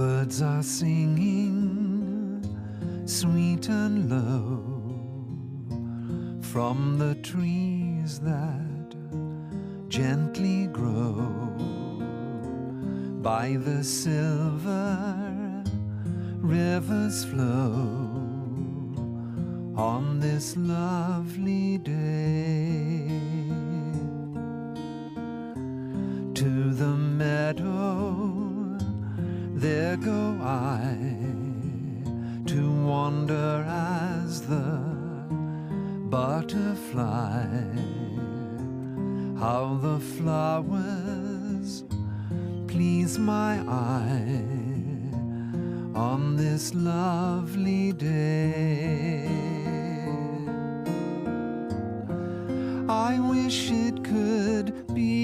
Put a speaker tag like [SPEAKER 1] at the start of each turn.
[SPEAKER 1] Birds are singing sweet and low from the trees that gently grow by the silver river's flow on this lovely day. To the meadow there go I to wander as the butterfly. How the flowers please my eye on this lovely day. I wish it could be